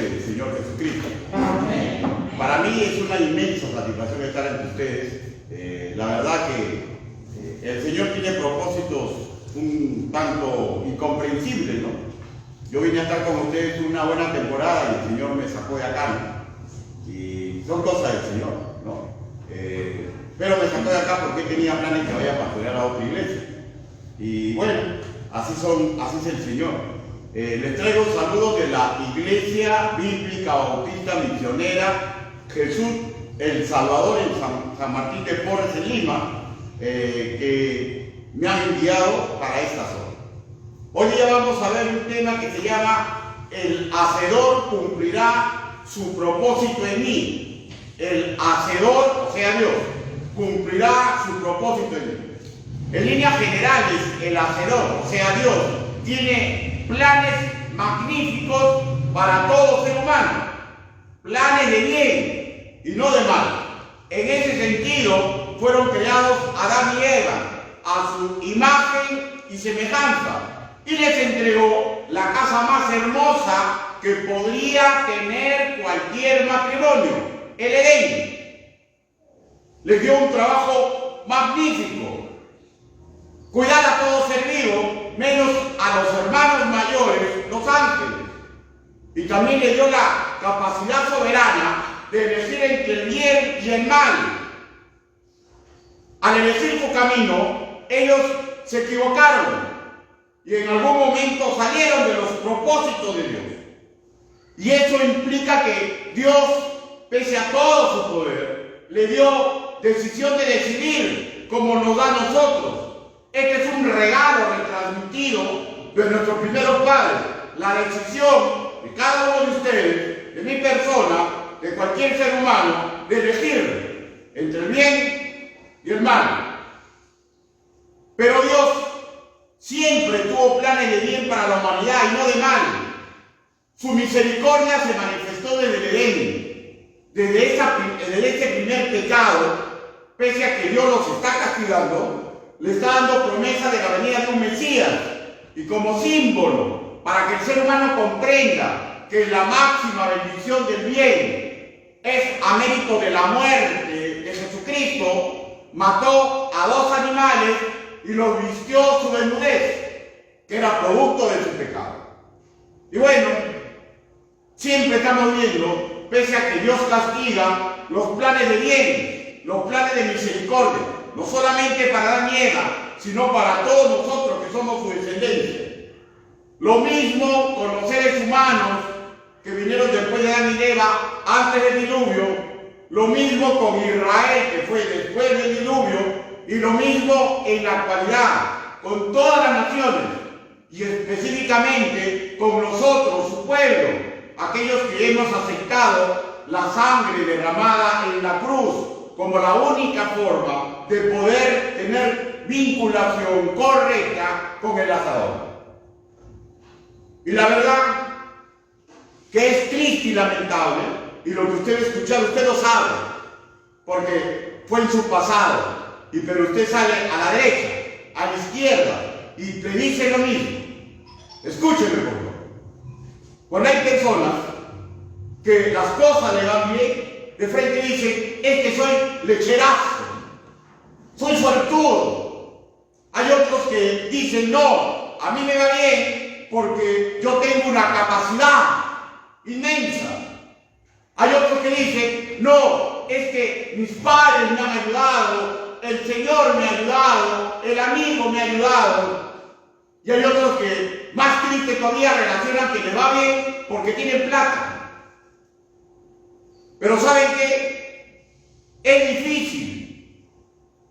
del Señor Jesucristo. Amén. Para mí es una inmensa satisfacción estar entre ustedes. La verdad que el Señor tiene propósitos un tanto incomprensibles, ¿no? Yo vine a estar con ustedes una buena temporada y el Señor me sacó de acá, ¿no? Y son cosas del Señor, ¿no? Pero me sacó de acá porque tenía planes que vaya a pastorear a otra iglesia. Y bueno, así es el Señor. Les traigo saludos de la Iglesia Bíblica Bautista Misionera Jesús el Salvador en San Martín de Porres, en Lima, que me han enviado para esta zona. Hoy día vamos a ver un tema que se llama "El Hacedor cumplirá su propósito en mí". El Hacedor, o sea Dios, cumplirá su propósito en mí. En líneas generales, el Hacedor, o sea Dios, tiene planes magníficos para todo ser humano, planes de bien y no de mal. En ese sentido fueron creados Adán y Eva a su imagen y semejanza, y les entregó la casa más hermosa que podría tener cualquier matrimonio, el Edén. Les dio un trabajo magnífico: cuidar a todo ser vivo, menos a los hermanos mayores, los ángeles. Y también le dio la capacidad soberana de elegir entre el bien y el mal. Al elegir su camino, ellos se equivocaron y en algún momento salieron de los propósitos de Dios. Y eso implica que Dios, pese a todo su poder, le dio decisión de decidir como nos da a nosotros. Este es un regalo retransmitido de nuestros primeros padres. La decisión de cada uno de ustedes, de mi persona, de cualquier ser humano, de elegir entre el bien y el mal. Pero Dios siempre tuvo planes de bien para la humanidad y no de mal. Su misericordia se manifestó desde el Edén. Desde ese primer pecado, pese a que Dios los está castigando, le está dando promesa de la venida de un Mesías. Y como símbolo, para que el ser humano comprenda que la máxima bendición del bien es a mérito de la muerte de Jesucristo, mató a 2 animales y los vistió su desnudez, que era producto de su pecado. Y bueno, siempre estamos viendo, pese a que Dios castiga, los planes de bien, los planes de misericordia, no solamente para Adán y Eva, sino para todos nosotros que somos su descendencia. Lo mismo con los seres humanos que vinieron después de Adán y Eva, antes del diluvio. Lo mismo con Israel, que fue después del diluvio. Y lo mismo en la actualidad, con todas las naciones. Y específicamente con nosotros, su pueblo. Aquellos que hemos aceptado la sangre derramada en la cruz como la única forma de poder tener vinculación correcta con el Hacedor. Y la verdad que es triste y lamentable, y lo que usted ha escuchado, usted lo sabe, porque fue en su pasado, pero usted sale a la derecha, a la izquierda, y te dice lo mismo. Escúcheme, por favor. Cuando hay personas que las cosas le van bien, de frente dicen: es que soy lecherazo, soy suertudo. Hay otros que dicen: no, a mí me va bien porque yo tengo una capacidad inmensa. Hay otros que dicen: no, es que mis padres me han ayudado, el Señor me ha ayudado, el amigo me ha ayudado. Y hay otros que, más triste todavía, relacionan que les va bien porque tienen plata. Pero ¿saben qué? Es difícil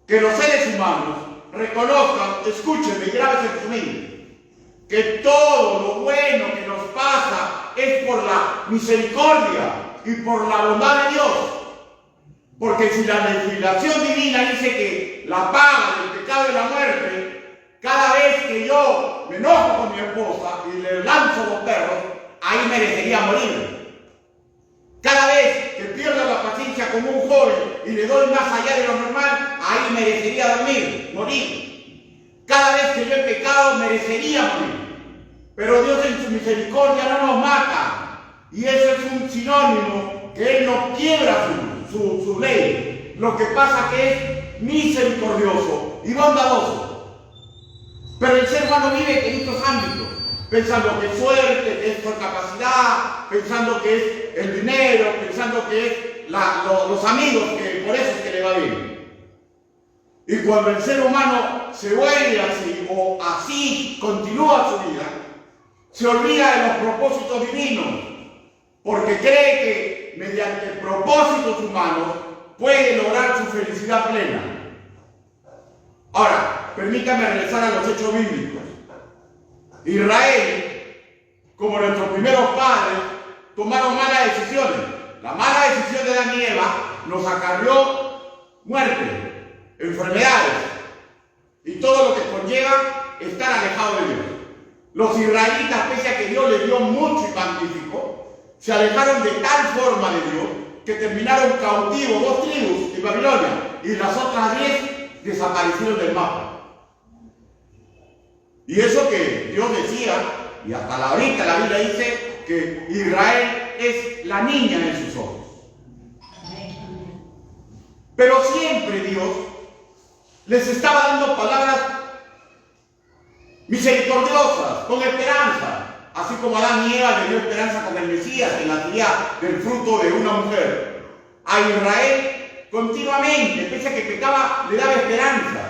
que los seres humanos reconozcan, escúchenme, grábense en su mente, que todo lo bueno que nos pasa es por la misericordia y por la bondad de Dios. Porque si la legislación divina dice que la paga del pecado es la muerte, cada vez que yo me enojo con mi esposa y le lanzo los perros, ahí merecería morir. Cada vez que pierdo la paciencia como un joven y le doy más allá de lo normal, ahí merecería morir. Cada vez que yo he pecado, merecería morir. Pero Dios en su misericordia no nos mata. Y eso es un sinónimo que Él no quiebra su ley. Lo que pasa que es misericordioso y bondadoso. Pero el ser humano vive en estos ámbitos, pensando que es suerte, que es por capacidad, pensando que es el dinero, pensando que es los amigos, que por eso es que le va bien. Y cuando el ser humano se vuelve así, o así continúa su vida, se olvida de los propósitos divinos, porque cree que mediante propósitos humanos puede lograr su felicidad plena. Ahora, permítame regresar a los hechos bíblicos. Israel, como nuestros primeros padres, tomaron malas decisiones. La mala decisión de Adán y Eva nos acarrió muerte, enfermedades y todo lo que conlleva estar alejado de Dios. Los israelitas, pese a que Dios les dio mucho y magnífico, se alejaron de tal forma de Dios que terminaron cautivos 2 tribus en Babilonia y las otras 10 desaparecieron del mapa. Y eso que Dios decía, y hasta la ahorita la Biblia dice que Israel es la niña de sus ojos. Pero siempre Dios les estaba dando palabras misericordiosas, con esperanza. Así como Adán y Eva le dio esperanza con el Mesías, que nacería del fruto de una mujer. A Israel continuamente, pese a que pecaba, le daba esperanza.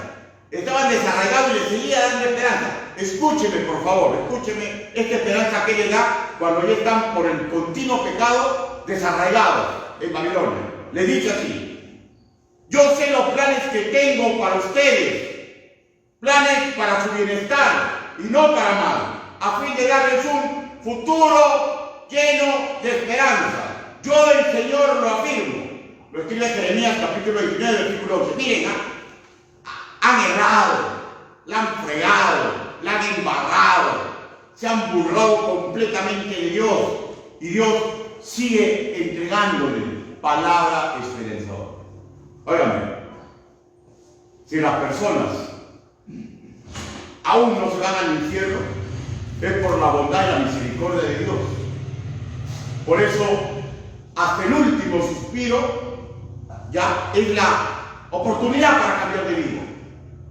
Estaban desarraigados y le seguía dando esperanza. Escúcheme, por favor, escúcheme esta esperanza que les da cuando ya están por el continuo pecado desarraigados en Babilonia. Le dice así: yo sé los planes que tengo para ustedes, planes para su bienestar y no para mal, a fin de darles un futuro lleno de esperanza. Yo, el Señor, lo afirmo. Lo escribe Jeremías capítulo 29, versículo 11. Miren, han errado, la han fregado, la han embarrado, se han burlado completamente de Dios, y Dios sigue entregándole palabra esperanzadora. Óigame, si las personas aún no se van al infierno, es por la bondad y la misericordia de Dios. Por eso, hasta el último suspiro, ya es la oportunidad para cambiar de vida,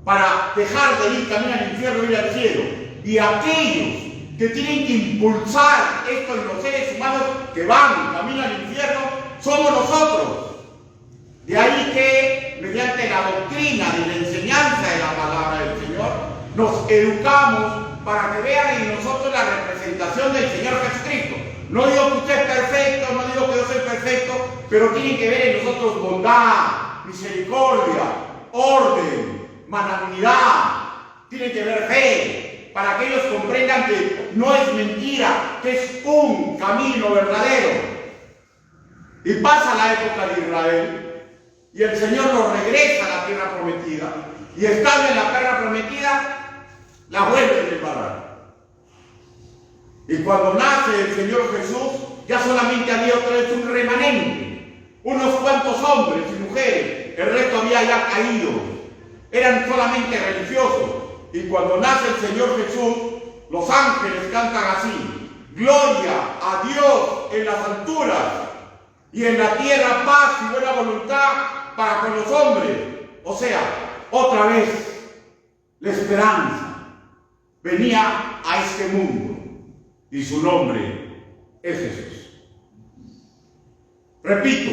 para dejar de ir camino al infierno y ir al cielo. Y aquellos que tienen que impulsar esto en los seres humanos que van camino al infierno, somos nosotros. De ahí que, mediante la doctrina y la enseñanza de la palabra del Señor, nos educamos para que vean en nosotros la representación del Señor Jesucristo. No digo que usted es perfecto, no digo que yo soy perfecto, pero tienen que ver en nosotros bondad, misericordia, orden, magnanimidad. Tienen que ver fe, para que ellos comprendan que no es mentira, que es un camino verdadero. Y pasa la época de Israel, y el Señor los regresa a la tierra prometida, y estando en la tierra prometida, la vuelven a embarrar. Y cuando nace el Señor Jesús, ya solamente había otra vez un remanente, unos cuantos hombres y mujeres, el resto había ya caído, eran solamente religiosos. Y cuando nace el Señor Jesús, los ángeles cantan así: gloria a Dios en las alturas, y en la tierra paz y buena voluntad para con los hombres. O sea, otra vez la esperanza venía a este mundo, y su nombre es Jesús. Repito,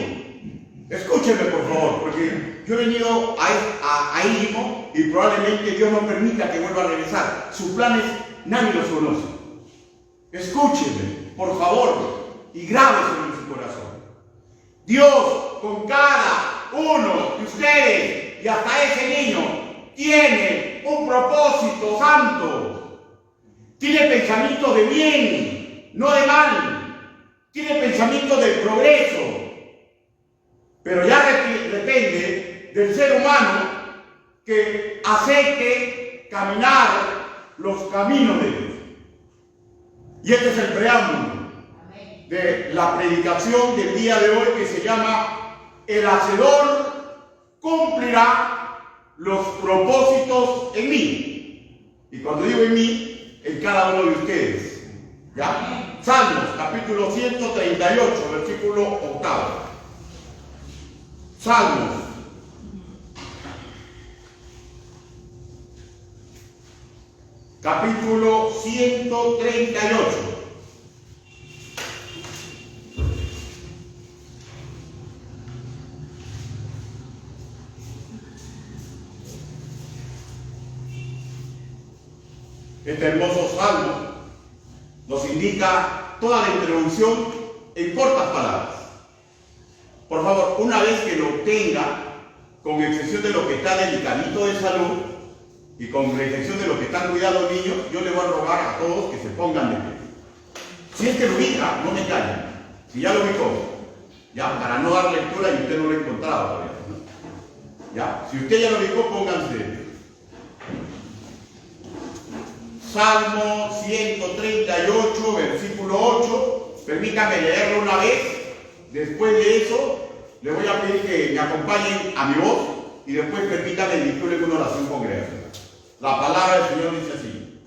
escúchenme por favor, porque yo he venido a Íñigo y probablemente Dios no permita que vuelva a regresar. Sus planes nadie los conoce. Escúchenme, por favor, y grábeselo en su corazón. Dios, con cada uno de ustedes y hasta ese niño, tiene un propósito santo. Tiene pensamientos de bien, no de mal. Tiene pensamientos de progreso. Pero ya depende del ser humano que acepte caminar los caminos de Dios. Y este es el preámbulo de la predicación del día de hoy, que se llama: el Hacedor cumplirá los propósitos en mí. Y cuando digo en mí, en cada uno de ustedes. ¿Ya? Salmos, capítulo 138, versículo 8. Salmos. Capítulo 138. Este hermoso salmo nos indica toda la introducción en cortas palabras. Por favor, una vez que lo tenga, con excepción de lo que está delicadito de salud y con excepción de lo que están cuidando niños, yo le voy a rogar a todos que se pongan de pie. Si es que lo ubica, no me callen. Si ya lo ubicó, ya, para no dar lectura y usted no lo ha encontrado todavía, ¿no? Ya, si usted ya lo ubicó, pónganse de pie. Salmo 138, versículo 8. Permítame leerlo una vez. Después de eso, le voy a pedir que me acompañen a mi voz y después permítame dirigirle una oración congregacional. La palabra del Señor dice así: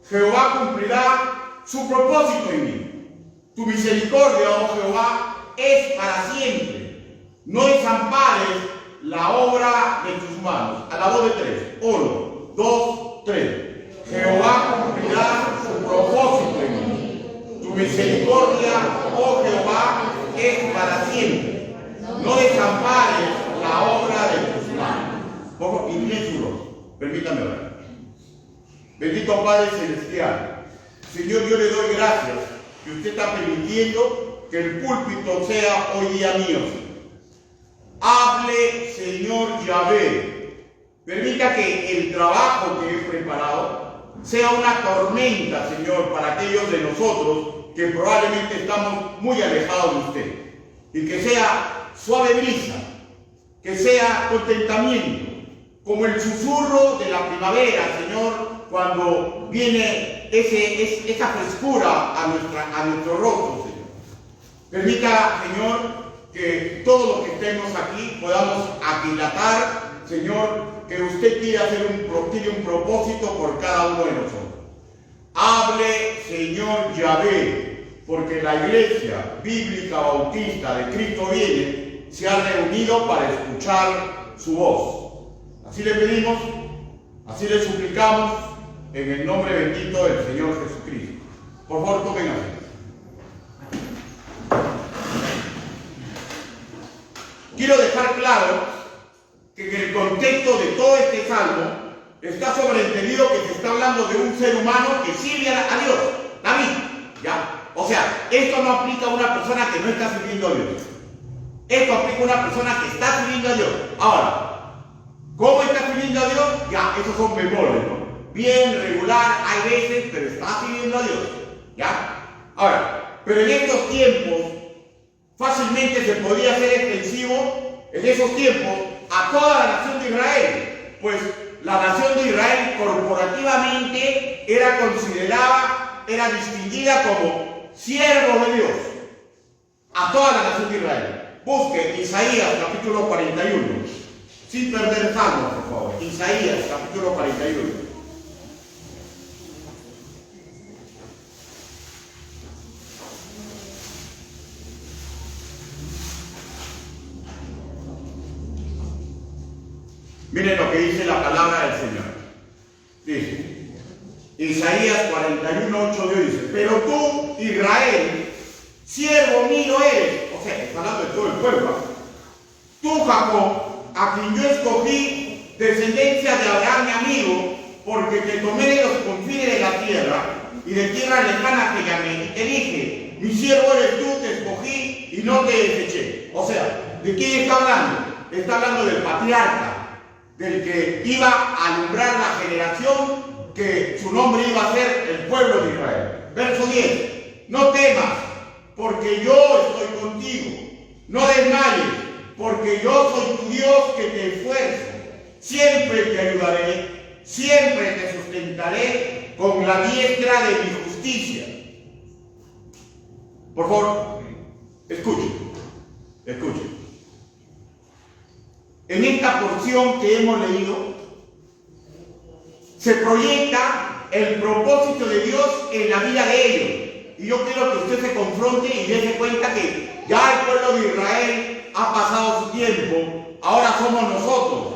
Jehová cumplirá su propósito en mí. Tu misericordia, oh Jehová, es para siempre. No desampares la obra de tus manos. A la voz de tres. 1, 2, 3. Jehová cumplirá su propósito en mí. Tu misericordia, oh Jehová, es para siempre. No desampares la obra de tus manos. Pongo incline su rostro. Permítame orar. Bendito Padre Celestial, Señor, yo le doy gracias que usted está permitiendo que el púlpito sea hoy día mío. Hable, Señor Yahvé. Permita que el trabajo que he preparado sea una tormenta, Señor, para aquellos de nosotros que probablemente estamos muy alejados de usted. Y que sea suave brisa, que sea contentamiento, como el susurro de la primavera, Señor, cuando viene esa frescura a nuestro rostro, Señor. Permita, Señor, que todos los que estemos aquí podamos aquilatar, Señor, que usted tiene un propósito por cada uno de nosotros. Hable, Señor Yahvé, porque la Iglesia Bíblica Bautista de Cristo viene, se ha reunido para escuchar su voz. Así le pedimos, así le suplicamos, en el nombre bendito del Señor Jesucristo. Por favor, tomen asiento. Quiero dejar claro que en el contexto de todo este salmo está sobreentendido que se está hablando de un ser humano que sirve a Dios, David, ¿ya? O sea, esto no aplica a una persona que no está sirviendo a Dios. Esto aplica a una persona que está sirviendo a Dios. Ahora, ¿cómo está sirviendo a Dios? Ya, esos son memorias, ¿no? Bien, regular, hay veces, pero está sirviendo a Dios, ¿ya? Ahora, pero en estos tiempos, fácilmente se podría hacer extensivo, en esos tiempos, a toda la nación de Israel, pues la nación de Israel corporativamente era considerada, era distinguida como siervos de Dios, a toda la nación de Israel. Busque Isaías capítulo 41, sin perder salmo, por favor. Isaías capítulo 41. Miren lo que dice la palabra del Señor. Dice, Isaías 41, 8 dice: pero tú, Israel, siervo mío eres. O sea, está hablando de todo el pueblo. Tú, Jacob, a quien yo escogí, descendencia de Abraham, mi amigo, porque te tomé de los confines de la tierra y de tierra lejana te llamé y te dije: mi siervo eres tú, te escogí y no te deseché. O sea, ¿de quién está hablando? Está hablando del patriarca, del que iba a alumbrar la generación que su nombre iba a ser el pueblo de Israel. Verso 10. No temas, porque yo estoy contigo. No desmayes, porque yo soy tu Dios que te esfuerzo. Siempre te ayudaré, siempre te sustentaré con la diestra de mi justicia. Por favor, escuchen, escuchen. En esta porción que hemos leído, se proyecta el propósito de Dios en la vida de ellos. y yo quiero que usted se confronte y dése cuenta que ya el pueblo de Israel ha pasado su tiempo, ahora somos nosotros.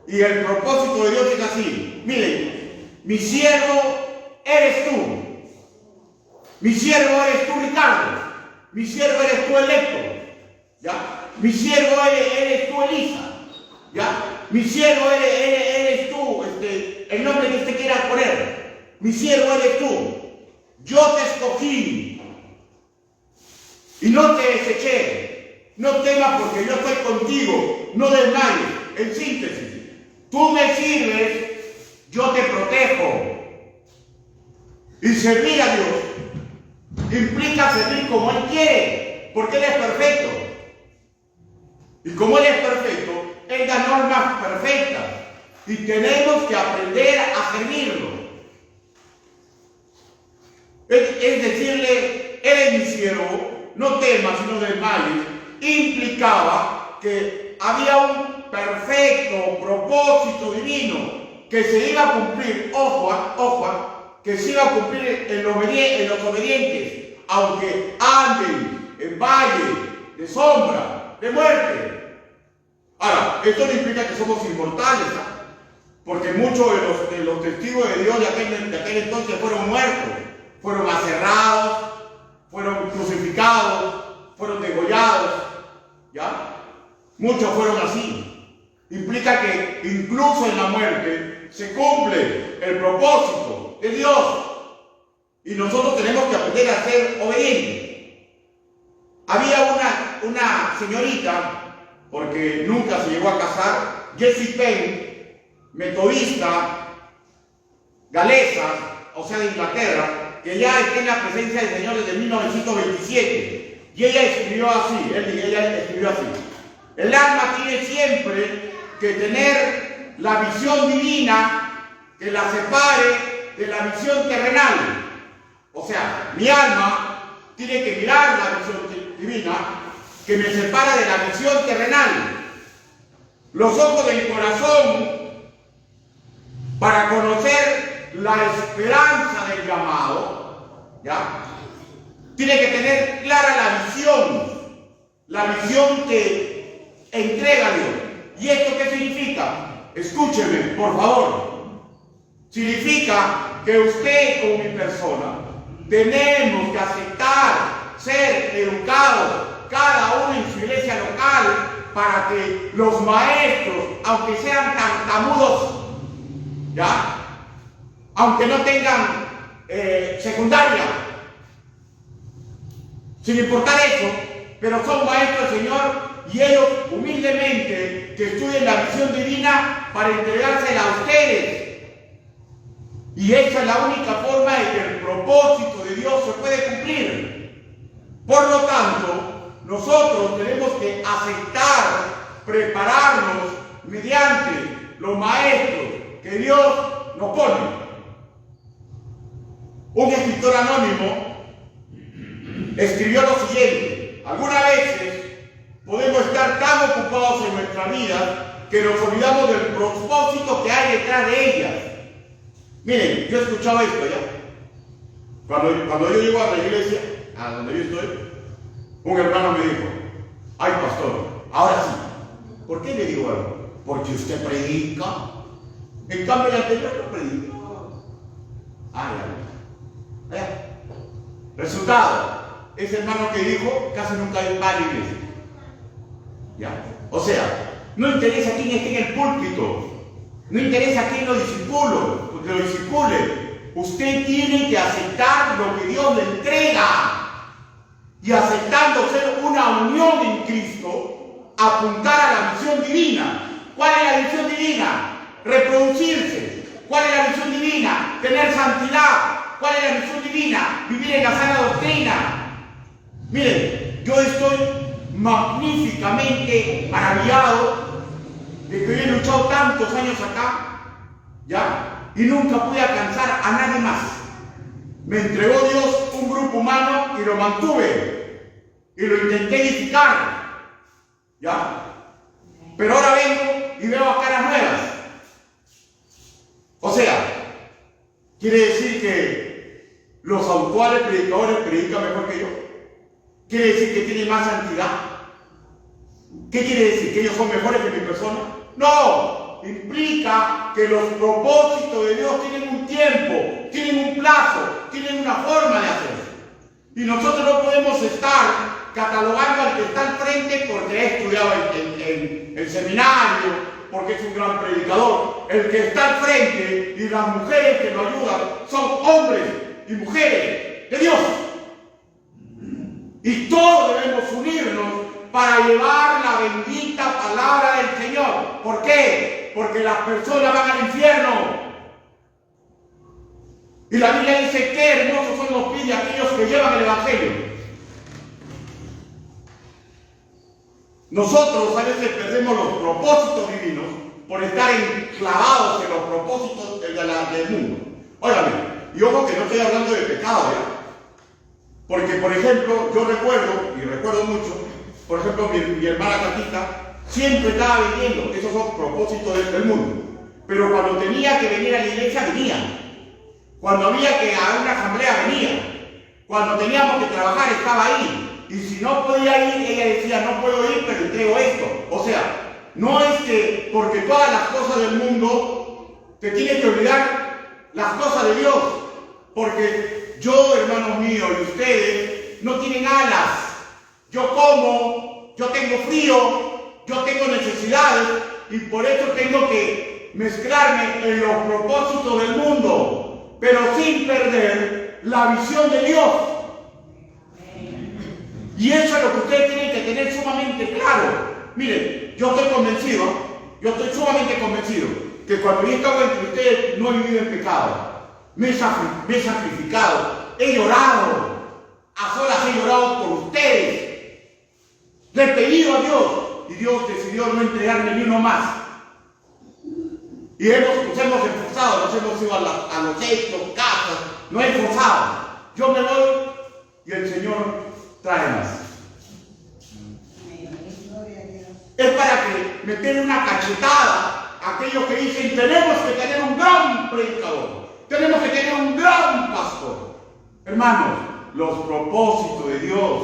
Y el propósito de Dios es así. Miren, mi siervo eres tú. Mi siervo eres tú, Ricardo. Mi siervo eres tú, Electo. ¿Ya? Mi siervo eres tú, Elisa. ¿Ya? Mi siervo eres tú, el nombre que usted quiera poner. Mi siervo eres tú. Yo te escogí y no te deseché. No temas porque yo estoy contigo. No desmayes. En síntesis, tú me sirves, yo te protejo. Y servir a Dios implica servir como Él quiere, porque Él es perfecto. Y como Él es perfecto, Él da normas perfectas. Y tenemos que aprender a servirlo. Es decirle, eres mi siervo, no temas, sino desmayes, implicaba que había un perfecto propósito divino que se iba a cumplir, que se iba a cumplir en los obedientes, aunque anden en valle de sombra, de muerte. Ahora, esto no implica que somos inmortales, ¿no? Porque muchos de los testigos de Dios de aquel entonces fueron muertos, fueron aserrados, fueron crucificados, fueron degollados, ¿ya? Muchos fueron así. Implica que incluso en la muerte se cumple el propósito de Dios. Y nosotros tenemos que aprender a ser obedientes. Había una señorita, porque nunca se llegó a casar, Jessie Penn, metodista, galesa, o sea de Inglaterra, que ya está en la presencia del Señor desde 1927. Y ella escribió así, el alma tiene siempre que tener la visión divina que la separe de la visión terrenal. O sea, mi alma tiene que mirar la visión divina que me separa de la visión terrenal. Los ojos del corazón para conocer la esperanza del llamado, ¿ya? Tiene que tener clara la visión que entrega Dios. ¿Y esto qué significa? Escúcheme, por favor. Significa que usted como mi persona tenemos que aceptar ser educados, cada uno en su iglesia local, para que los maestros, aunque sean tartamudos, ¿ya? Aunque no tengan secundaria, sin importar eso, pero son maestros del Señor y ellos humildemente que estudien la visión divina para entregársela a ustedes. Y esa es la única forma de que el propósito de Dios se puede cumplir. Por lo tanto, nosotros tenemos que aceptar, prepararnos mediante los maestros que Dios nos pone. Un escritor anónimo escribió lo siguiente: algunas veces podemos estar tan ocupados en nuestra vida que nos olvidamos del propósito que hay detrás de ellas. Miren, yo escuchaba esto ya. Cuando yo llego a la iglesia, a donde yo estoy, un hermano me dijo: ay pastor, ahora sí. ¿Por qué le digo algo? Porque usted predica. En cambio el anterior no predica. Resultado, ese hermano que dijo casi nunca va a la iglesia. ¿Ya? O sea, no interesa quién esté en el púlpito, no interesa quién lo disipule. Usted tiene que aceptar lo que Dios le entrega y, aceptando ser una unión en Cristo, apuntar a la visión divina. ¿Cuál es la visión divina? Reproducirse. ¿Cuál es la visión divina? Tener santidad. ¿Cuál es la visión divina? Vivir en la sana doctrina. Miren, yo estoy magníficamente maravillado de que yo he luchado tantos años acá, ¿ya? Y nunca pude alcanzar a nadie más. Me entregó Dios un grupo humano y lo mantuve y lo intenté edificar, ¿ya? Pero ahora vengo y veo a caras nuevas. O sea, quiere decir que los actuales predicadores predican mejor que yo? ¿Quiere decir que tienen más santidad? ¿Qué quiere decir? ¿Que ellos son mejores que mi persona? No, implica que los propósitos de Dios tienen un tiempo, tienen un plazo, tienen una forma de hacerse. Y nosotros no podemos estar catalogando al que está al frente porque ha estudiado en el seminario, porque es un gran predicador. El que está al frente y las mujeres que lo ayudan son hombres y mujeres de Dios. Y todos debemos unirnos para llevar la bendita palabra del Señor. ¿Por qué? Porque las personas van al infierno. Y la Biblia dice qué hermosos son los pies de aquellos que llevan el Evangelio. Nosotros a veces perdemos los propósitos divinos por estar enclavados en los propósitos del mundo. Óigame, y ojo que no estoy hablando de pecado, ¿ya? Porque, por ejemplo, yo recuerdo mucho, por ejemplo, mi hermana Catita siempre estaba vendiendo. Esos son propósitos del mundo. Pero cuando tenía que venir a la iglesia, venía. Cuando había que ir a una asamblea, venía. Cuando teníamos que trabajar, estaba ahí. Y si no podía ir, ella decía, no puedo ir, pero entrego esto. O sea, no es que porque todas las cosas del mundo te tienes que olvidar las cosas de Dios. Porque yo, hermanos míos, y ustedes no tienen alas. Yo como, yo tengo frío, yo tengo necesidades y por eso tengo que mezclarme en los propósitos del mundo, pero sin perder la visión de Dios. Y eso es lo que ustedes tienen que tener sumamente claro. Miren, yo estoy sumamente convencido que cuando yo he estado entre ustedes no he vivido en pecado. Me he sacrificado, he llorado, a solas he llorado por ustedes. Le he pedido a Dios y Dios decidió no entregarme ni uno más. Y nos hemos esforzado, nos hemos ido a los hechos, casas, nos hemos esforzado. Yo me voy y el Señor trae más. Es para que me den una cachetada a aquellos que dicen tenemos que tener un gran predicador, tenemos que tener un gran pastor. Hermanos, los propósitos de Dios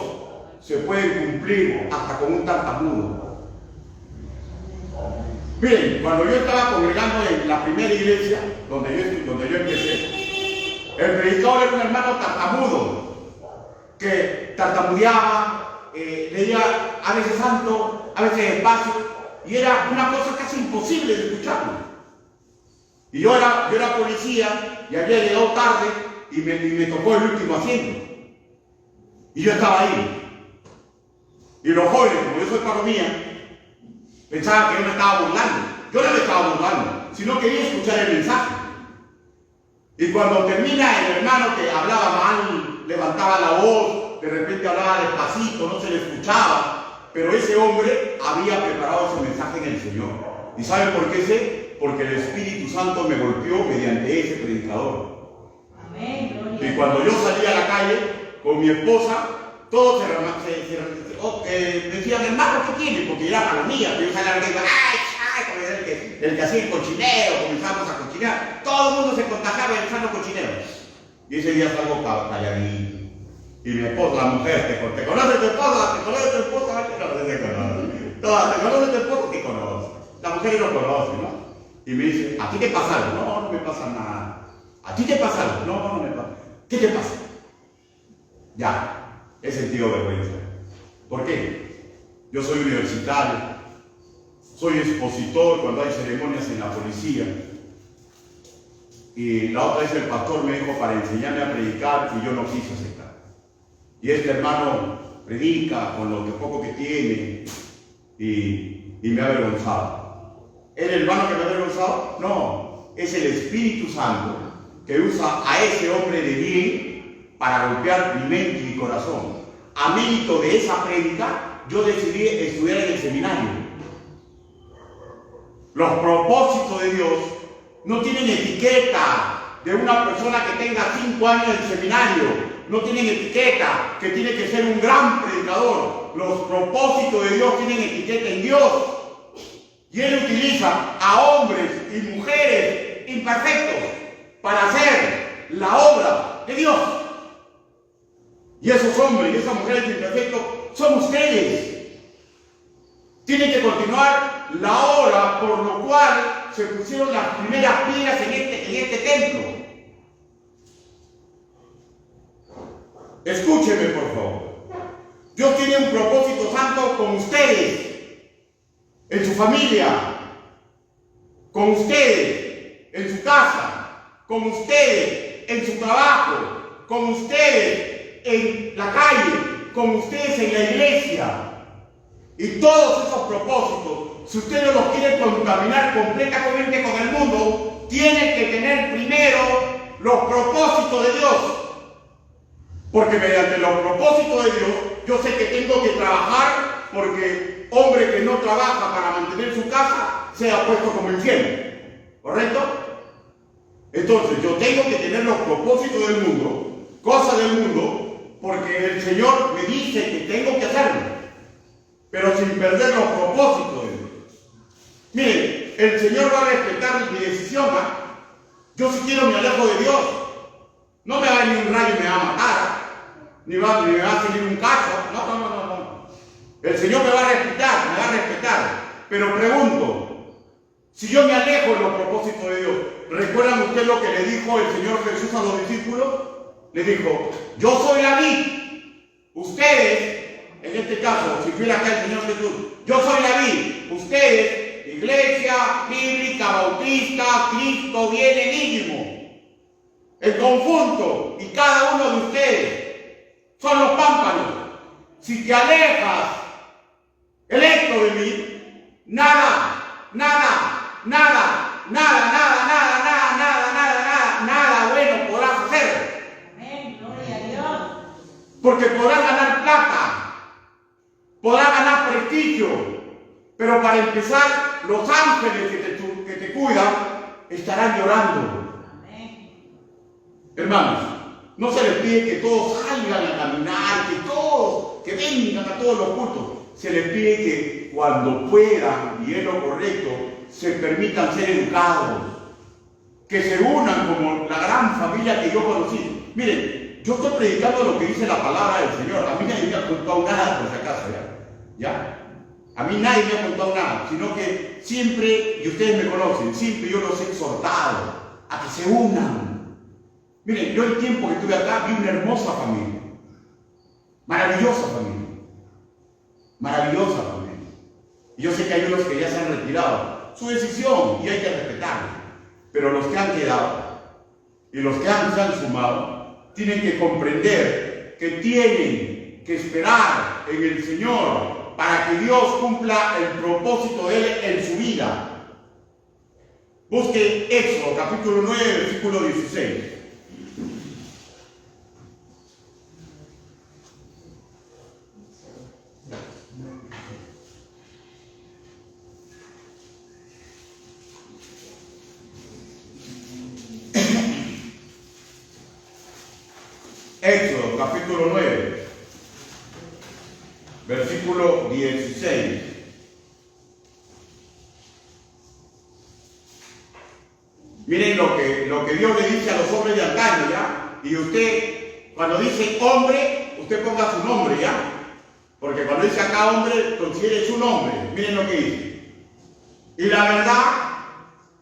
se pueden cumplir hasta con un tartamudo. Miren, cuando yo estaba congregando en la primera iglesia donde yo empecé, el predicador era un hermano tartamudo que tartamudeaba, leía a veces santo, a veces despacio, y era una cosa casi imposible de escucharlo. Y yo era policía y había llegado tarde y me tocó el último asiento. Y yo estaba ahí. Y los jóvenes, como yo soy palomía, pensaban que yo me estaba burlando. Yo no me estaba burlando, sino quería escuchar el mensaje. Y cuando termina el hermano que hablaba mal, levantaba la voz, de repente hablaba despacito, no se le escuchaba, pero ese hombre había preparado ese mensaje en el Señor. ¿Y saben por qué sé? Porque el Espíritu Santo me golpeó mediante ese predicador. Amén. Y cuando yo salí a la calle con mi esposa, todos decían, hermano, ¿qué tiene? Porque era palomía, pero yo salía a la calle, el que hacía el cochinero, comenzamos a cochinear. Todo el mundo se contagiaba echando cochinero. Y ese día salgo calladito. Y mi esposa, la mujer, ¿te conoce tu esposa? ¿Te conoce tu esposa? No te conoce. ¿Te conoce tu esposa? Te conoce. La mujer lo conoce, ¿no? Y me dice, ¿a ti te pasa algo? No, no me pasa nada. ¿A ti te pasa algo? No, no me pasa. ¿Qué te pasa? Ya, he sentido vergüenza. ¿Por qué? Yo soy universitario, soy expositor cuando hay ceremonias en la policía. Y la otra vez el pastor me dijo para enseñarme a predicar y yo no quise aceptar. Y este hermano predica con lo que poco que tiene y me ha avergonzado. ¿Es el hermano que me ha avergonzado? No, es el Espíritu Santo que usa a ese hombre de bien para golpear mi mente y mi corazón. A mérito de esa prédica, yo decidí estudiar en el seminario. Los propósitos de Dios no tienen etiqueta de una persona que tenga 5 años en el seminario. No tienen etiqueta que tiene que ser un gran predicador. Los propósitos de Dios tienen etiqueta en Dios. Y Él utiliza a hombres y mujeres imperfectos para hacer la obra de Dios. Y esos hombres y esas mujeres imperfectos son ustedes. Tienen que continuar la obra por lo cual se pusieron las primeras piedras en este templo. Escúcheme, por favor. Dios tiene un propósito santo con ustedes, en su familia, con ustedes, en su casa, con ustedes, en su trabajo, con ustedes, en la calle, con ustedes en la iglesia. Y todos esos propósitos, si usted no los quiere contaminar completamente con el mundo, tiene que tener primero los propósitos de Dios. Porque mediante los propósitos de Dios, yo sé que tengo que trabajar, porque hombre que no trabaja para mantener su casa, sea puesto como infiel. ¿Correcto? Entonces, yo tengo que tener los propósitos del mundo, cosas del mundo, porque el Señor me dice que tengo que hacerlo, pero sin perder los propósitos de Dios. Miren, el Señor va a respetar mi decisión, ¿ah? Yo si quiero me alejo de Dios. No me va a venir un rayo y me va a matar, ni me va a salir un cacho. No. El Señor me va a respetar. Pero pregunto, si yo me alejo de los propósitos de Dios, ¿recuerdan ustedes lo que le dijo el Señor Jesús a los discípulos? Le dijo, yo soy la vid, ustedes, en este caso, si fuera acá el Señor Jesús, yo soy la vid, ustedes, iglesia, bíblica, bautista, Cristo viene mínimo. El conjunto y cada uno de ustedes son los pámpanos. Si te alejas, electo de mí, nada bueno podrás hacer. Amén, gloria a Dios. Porque podrás ganar plata, podrás ganar prestigio, pero para empezar, los ángeles que te cuidan estarán llorando. Amén. Hermanos, no se les pide que todos salgan a caminar, que vengan a todos los cultos. Se les pide que cuando puedan, y es lo correcto, se permitan ser educados, que se unan como la gran familia que yo conocí. Miren, yo estoy predicando lo que dice la palabra del Señor. A mí nadie me ha contado nada, por si acaso, ¿ya? A mí nadie me ha contado nada, sino que siempre, y ustedes me conocen, siempre yo los he exhortado a que se unan. Miren, yo el tiempo que estuve acá vi una hermosa familia, maravillosa familia. Y yo sé que hay unos que ya se han retirado, su decisión, y hay que respetarla. Pero los que han quedado y los que se han sumado, tienen que comprender que tienen que esperar en el Señor para que Dios cumpla el propósito de Él en su vida. Busque Éxodo, capítulo 9, versículo 16. Éxodo, capítulo 9, versículo 16. Miren lo que Dios le dice a los hombres de antaño, ¿ya? Y usted, cuando dice hombre, usted ponga su nombre, ¿ya? Porque cuando dice acá hombre, considere su nombre. Miren lo que dice. Y la verdad,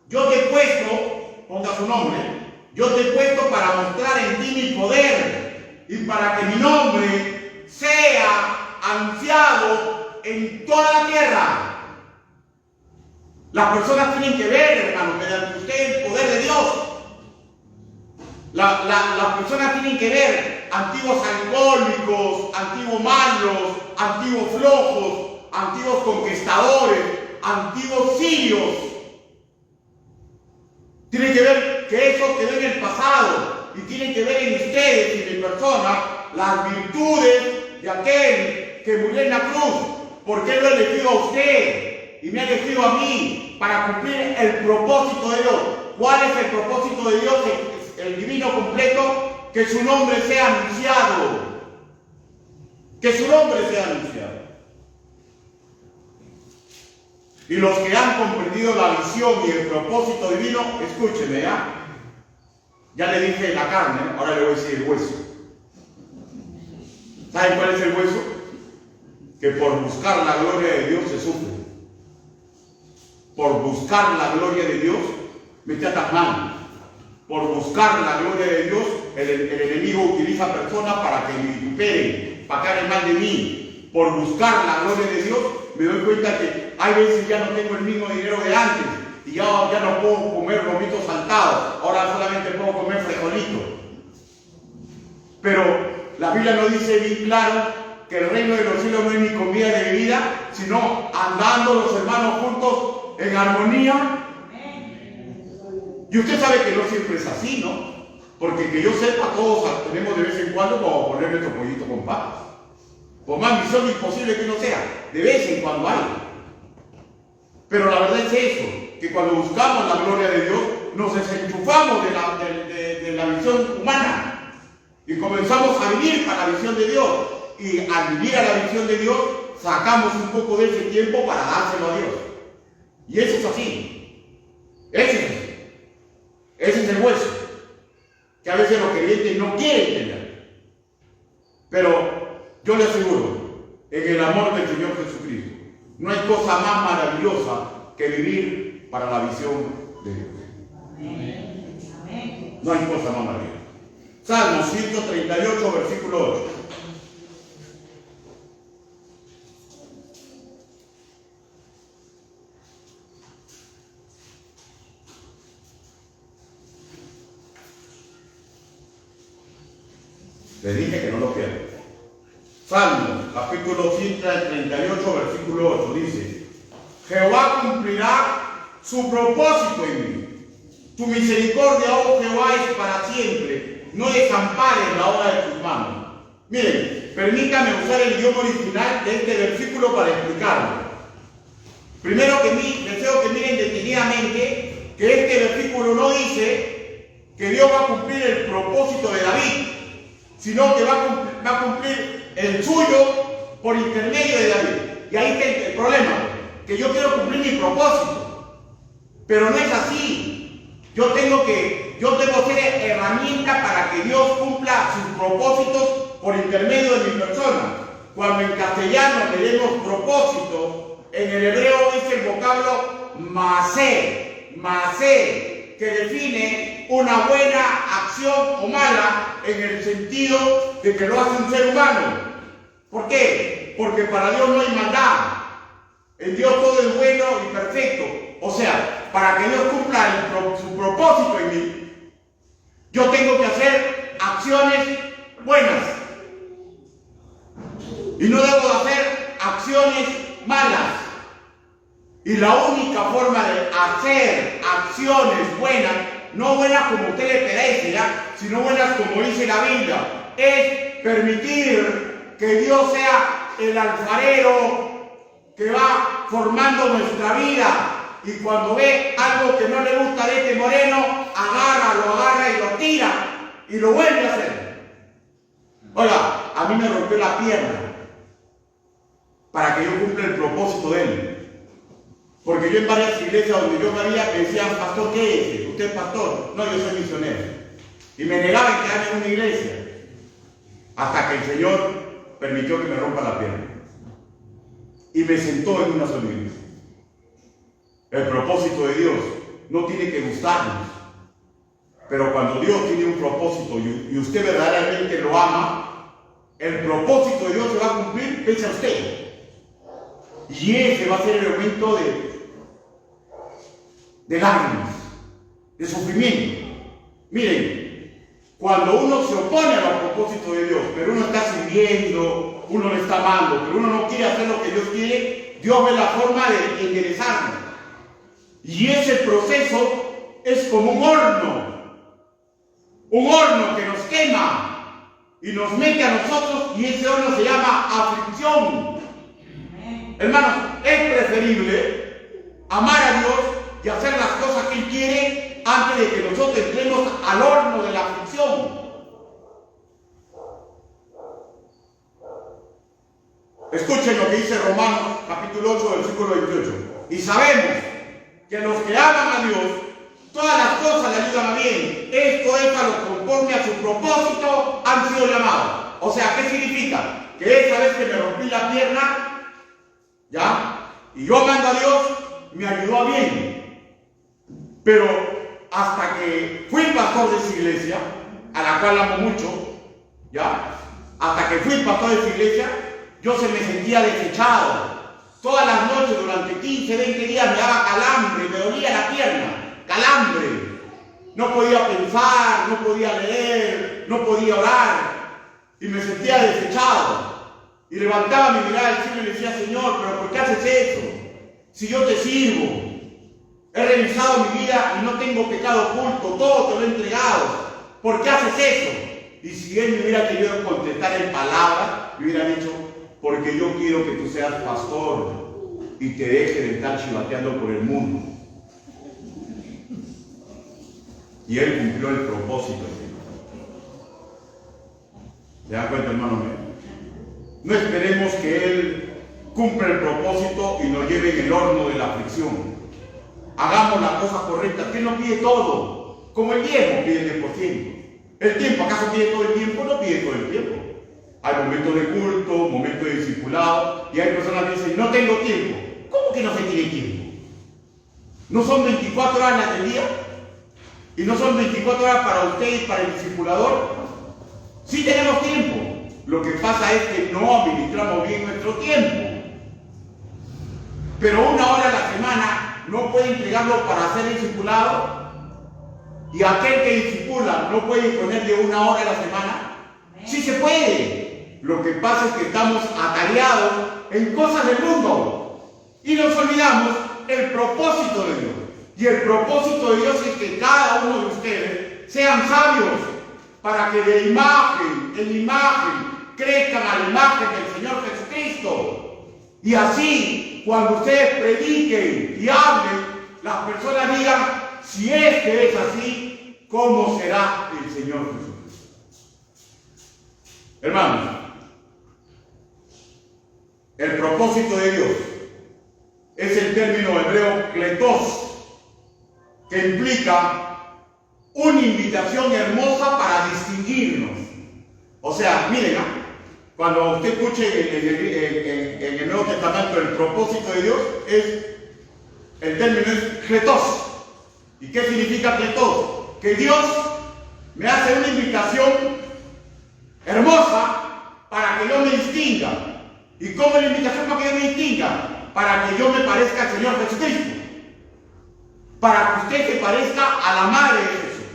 yo te he puesto, ponga su nombre, yo te he puesto para mostrar en ti mi poder y para que mi nombre sea anunciado en toda la tierra. Las personas tienen que ver, hermano, mediante usted el poder de Dios. Las personas tienen que ver antiguos alcohólicos, antiguos malos, antiguos flojos, antiguos conquistadores, antiguos sirios. Tienen que ver que eso quedó en el pasado y tienen que ver en ustedes y en mi persona las virtudes de aquel que murió en la cruz, porque Él lo ha elegido a usted y me ha elegido a mí para cumplir el propósito de Dios. ¿Cuál es el propósito de Dios? El divino completo, que su nombre sea anunciado. Que su nombre sea anunciado. Y los que han comprendido la visión y el propósito divino, escúchenme, ¿ya? Ya le dije la carne, ahora le voy a decir el hueso. ¿Saben cuál es el hueso? Que por buscar la gloria de Dios se sufre. Por buscar la gloria de Dios me tratan mal. Por buscar la gloria de Dios, el enemigo utiliza personas para que me vituperen, para que hablen mal de mí. Por buscar la gloria de Dios, me doy cuenta que hay veces ya no tengo el mismo dinero de antes y ya no puedo comer lomitos saltados, ahora solamente puedo comer frijolitos. Pero la Biblia nos dice bien claro que el reino de los cielos no es ni comida de bebida, sino andando los hermanos juntos en armonía. Y usted sabe que no siempre es así, ¿no? Porque que yo sepa, todos tenemos de vez en cuando como poner nuestro pollito con papas. Por más misión imposible que no sea, de vez en cuando hay. Pero la verdad es eso, que cuando buscamos la gloria de Dios, nos desenchufamos de la visión humana y comenzamos a vivir para la visión de Dios. Y al vivir a la visión de Dios, sacamos un poco de ese tiempo para dárselo a Dios. Y eso es así. Ese es el hueso, que a veces los creyentes no quieren tener. Pero yo le aseguro, en el amor del Señor Jesucristo, no hay cosa más maravillosa que vivir para la visión de Dios. Amén. No hay cosa más maravillosa. Salmo 138, versículo 8. Le dije que no lo pierda. Salmo, capítulo 138, versículo 8, dice: Jehová cumplirá su propósito en mí. Tu misericordia, oh Jehová, es para siempre. No desampares la obra de tus manos. Miren, permítame usar el idioma original de este versículo para explicarlo. Primero deseo que miren detenidamente que este versículo no dice que Dios va a cumplir el propósito de David, sino que va a cumplir el suyo por intermedio de David. Y ahí está el problema, que yo quiero cumplir mi propósito, pero no es así. Yo tengo que ser herramienta para que Dios cumpla sus propósitos por intermedio de mi persona. Cuando en castellano leemos propósito, en el hebreo es el vocablo masé, que define una buena acción o mala en el sentido de que lo hace un ser humano. ¿Por qué? Porque para Dios no hay maldad. En Dios todo es bueno y perfecto. O sea, para que Dios cumpla su propósito en mí, yo tengo que hacer acciones buenas. Y no debo hacer acciones malas. Y la única forma de hacer acciones buenas, no buenas como usted le parece, sino buenas como dice la Biblia, es permitir que Dios sea el alfarero que va formando nuestra vida. Y cuando ve algo que no le gusta de este moreno, lo agarra y lo tira y lo vuelve a hacer. Oiga, a mí me rompió la pierna para que yo cumpla el propósito de él. Porque yo en varias iglesias donde yo me decían: pastor, ¿qué es? ¿Usted es pastor? No, yo soy misionero. Y me negaba en quedarme en una iglesia. Hasta que el Señor permitió que me rompa la pierna. Y me sentó en una sola iglesia. El propósito de Dios no tiene que gustarnos. Pero cuando Dios tiene un propósito y usted verdaderamente lo ama, el propósito de Dios se va a cumplir pese a usted. Y ese va a ser el momento de lágrimas, de sufrimiento. Miren, cuando uno se opone a los propósitos de Dios, pero uno está sirviendo, uno le está amando, pero uno no quiere hacer lo que Dios quiere, Dios ve la forma de enderezarlo. Y ese proceso es como un horno que nos quema y nos mete a nosotros, y ese horno se llama aflicción. Hermanos, es preferible amar a Dios y hacer las cosas que Él quiere antes de que nosotros entremos al horno de la aflicción. Escuchen lo que dice Romanos capítulo 8, versículo 28. Y sabemos que los que aman a Dios, todas las cosas le ayudan a bien. Esto es a los conforme a su propósito han sido llamados. O sea, ¿qué significa? Que esa vez que me rompí la pierna, ¿ya? Y yo amando a Dios, me ayudó a bien. Pero hasta que fui pastor de esa iglesia, a la cual amo mucho, ¿ya? Hasta que fui pastor de esa iglesia, yo se me sentía desechado. Todas las noches, durante 15, 20 días, me daba calambre, me dolía la pierna, calambre. No podía pensar, no podía leer, no podía orar. Y me sentía desechado. Y levantaba mi mirada al cielo y le decía, Señor, ¿pero por qué haces eso? Si yo te sirvo. He revisado mi vida y no tengo pecado oculto, todo te lo he entregado. ¿Por qué haces eso? Y si él me hubiera querido contestar en palabras, me hubiera dicho, porque yo quiero que tú seas pastor y te dejes de estar chivateando por el mundo. Y él cumplió el propósito. ¿Se dan cuenta, hermano mío? No esperemos que él cumpla el propósito y nos lleve en el horno de la aflicción. Hagamos la cosa correcta. ¿Quién no pide todo? Como el tiempo pide el 10%. ¿El tiempo acaso pide todo el tiempo? No pide todo el tiempo. Hay momentos de culto, momentos de discipulado, y hay personas que dicen, no tengo tiempo. ¿Cómo que no se tiene tiempo? ¿No son 24 horas del día? ¿Y no son 24 horas para usted y para el discipulador? Sí tenemos tiempo. Lo que pasa es que no administramos bien nuestro tiempo. Pero 1 hora a la semana no puede entregarlo para ser discipulado. Y aquel que discipula no puede ponerle 1 hora a la semana. Sí se puede. Lo que pasa es que estamos atareados en cosas del mundo y nos olvidamos el propósito de Dios. Y el propósito de Dios es que cada uno de ustedes sean sabios para que de imagen en imagen crezcan a la imagen del Señor Jesucristo. Y así, cuando ustedes prediquen y hablen, las personas digan, si es que es así, ¿cómo será el Señor Jesucristo? Hermanos, el propósito de Dios es el término hebreo kletos, que implica una invitación hermosa para distinguirnos. O sea, miren, cuando usted escuche en el Nuevo Testamento el propósito de Dios, el término es kletos. ¿Y qué significa kletos? Que Dios me hace una invitación hermosa para que yo me distinga. ¿Y cómo es la invitación para que yo me distinga? Para que yo me parezca al Señor Jesucristo. Para que usted se parezca a la madre de Jesús.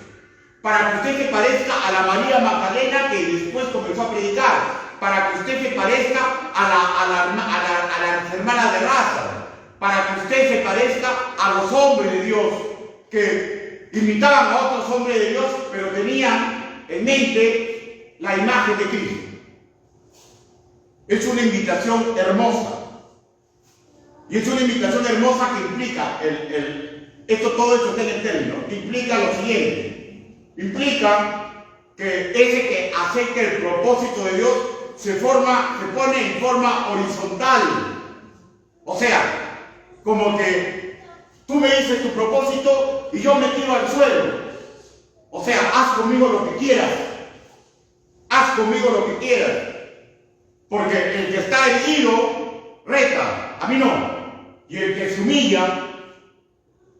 Para que usted se parezca a la María Magdalena que después comenzó a predicar. Para que usted se parezca a las hermanas de Lázaro. Para que usted se parezca a los hombres de Dios que imitaban a otros hombres de Dios, pero tenían en mente la imagen de Cristo. Es una invitación hermosa. Y es una invitación hermosa que implica, todo esto está en el término, implica lo siguiente. Implica que ese que acepta el propósito de Dios se pone en forma horizontal. O sea, como que tú me dices tu propósito y yo me tiro al suelo. O sea, haz conmigo lo que quieras. Haz conmigo lo que quieras. Porque el que está herido reta, a mí no. Y el que se humilla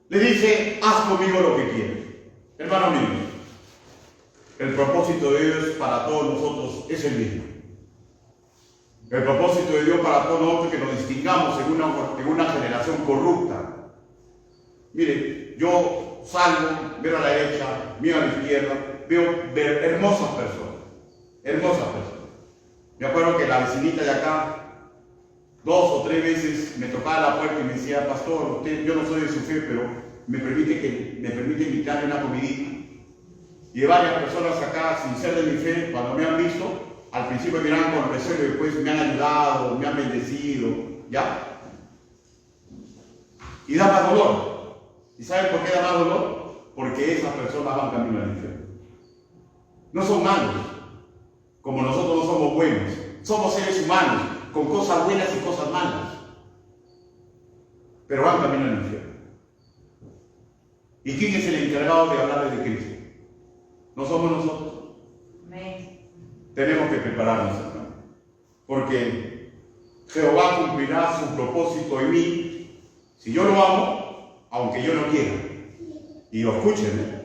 le dice, haz conmigo lo que quieras. Hermano mío, el propósito de Dios para todos nosotros es el mismo. El propósito de Dios para todos nosotros es que nos distingamos en una generación corrupta. Mire, yo salgo, veo a la derecha, miro a la izquierda, veo hermosas personas. Hermosas personas. Me acuerdo que la vecinita de acá, 2 o 3 veces me tocaba la puerta y me decía, pastor, yo no soy de su fe, pero me permite invitarle una comidita. Y varias personas acá, sin ser de mi fe, cuando me han visto, al principio me miraban con recelo y después me han ayudado, me han bendecido, ¿ya? Y da más dolor. ¿Y saben por qué da más dolor? Porque esas personas van camino al infierno. No son malos, como nosotros no somos buenos. Somos seres humanos, con cosas buenas y cosas malas. Pero van camino al infierno. ¿Y quién es el encargado de hablarles de Cristo? No somos nosotros. tenemos que prepararnos, hermano. Porque Jehová cumplirá su propósito en mí si yo lo amo, aunque yo no quiera. Y escúchenme,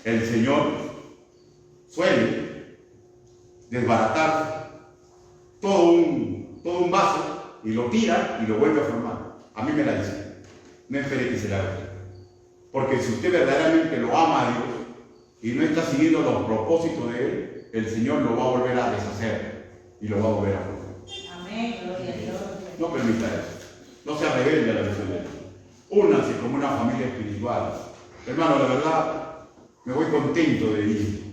el Señor suele desbaratar todo un vaso y lo tira y lo vuelve a formar. A mí me la dice. No espere que se la haga. Porque si usted verdaderamente lo ama a Dios y no está siguiendo los propósitos de Él, el Señor lo va a volver a deshacer y lo va a volver a formar. Amén, gloria a Dios. No permita eso. No sea rebelde a la visión de Dios. Únanse como una familia espiritual. Hermano, la verdad, me voy contento de ir.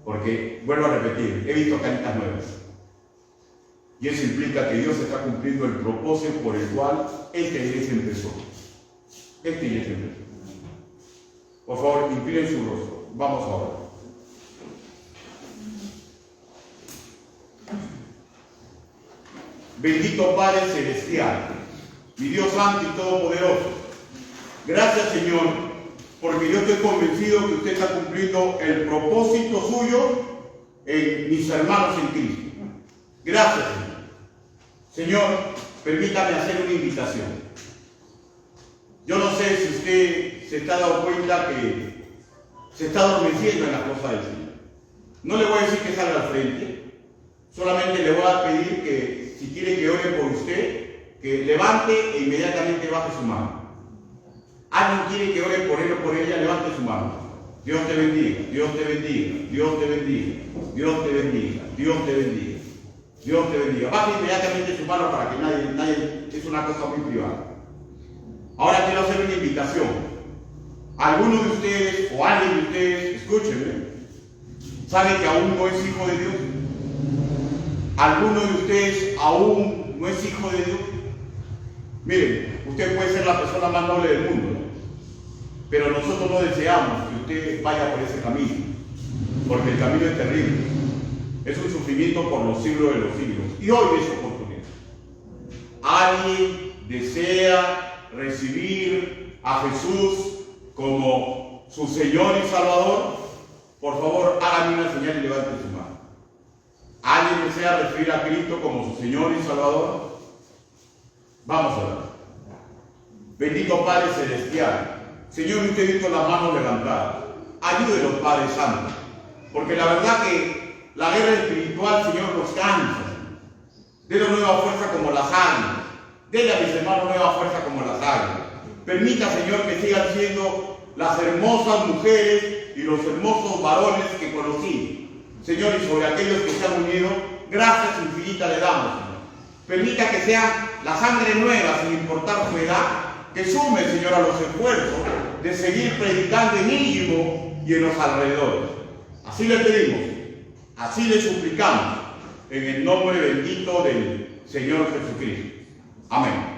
Porque, vuelvo a repetir, he visto caritas nuevas. Y eso implica que Dios está cumpliendo el propósito por el cual esta iglesia empezó. Esta iglesia empezó. Por favor, inclinen su rostro. Vamos ahora. Bendito Padre Celestial, mi Dios Santo y Todopoderoso. Gracias, Señor, porque yo estoy convencido que usted está cumpliendo el propósito suyo en mis hermanos en Cristo. Gracias, Señor. Señor, permítame hacer una invitación. Yo no sé si usted se está dando cuenta que se está adormeciendo en las cosas del Señor. No le voy a decir que salga al frente, solamente le voy a pedir que si quiere que ore por usted, que levante e inmediatamente baje su mano. Alguien quiere que ore por él o por ella, levante su mano. Dios te bendiga, Dios te bendiga, Dios te bendiga, Dios te bendiga, Dios te bendiga, Dios te bendiga. Baje inmediatamente su mano para que nadie, es una cosa muy privada. Ahora quiero hacer una invitación. Alguno de ustedes o alguien de ustedes, escúchenme, sabe que aún no es hijo de Dios. ¿Alguno de ustedes aún no es hijo de Dios? Miren, usted puede ser la persona más noble del mundo, ¿no? Pero nosotros no deseamos que usted vaya por ese camino, porque el camino es terrible. Es un sufrimiento por los siglos de los siglos. Y hoy es oportunidad. ¿Alguien desea recibir a Jesús como su Señor y Salvador? Por favor, hágame una señal y levante su mano. ¿Alguien desea recibir a Cristo como su Señor y Salvador? Vamos a ver. Bendito Padre Celestial, Señor, usted ha visto las manos levantadas. Ayúdenos, Padre Santo, porque la verdad que la guerra espiritual, Señor, nos cansa. Denos nueva fuerza como las águilas. Denle a mis hermanos nueva fuerza como las águilas. Permita, Señor, que sigan siendo las hermosas mujeres y los hermosos varones que conocí. Señor, y sobre aquellos que se han unido, gracias infinitas le damos, Señor. Permita que sea la sangre nueva, sin importar su edad, que sume, Señor, a los esfuerzos de seguir predicando en Íñigo y en los alrededores. Así le pedimos, así le suplicamos, en el nombre bendito del Señor Jesucristo. Amén.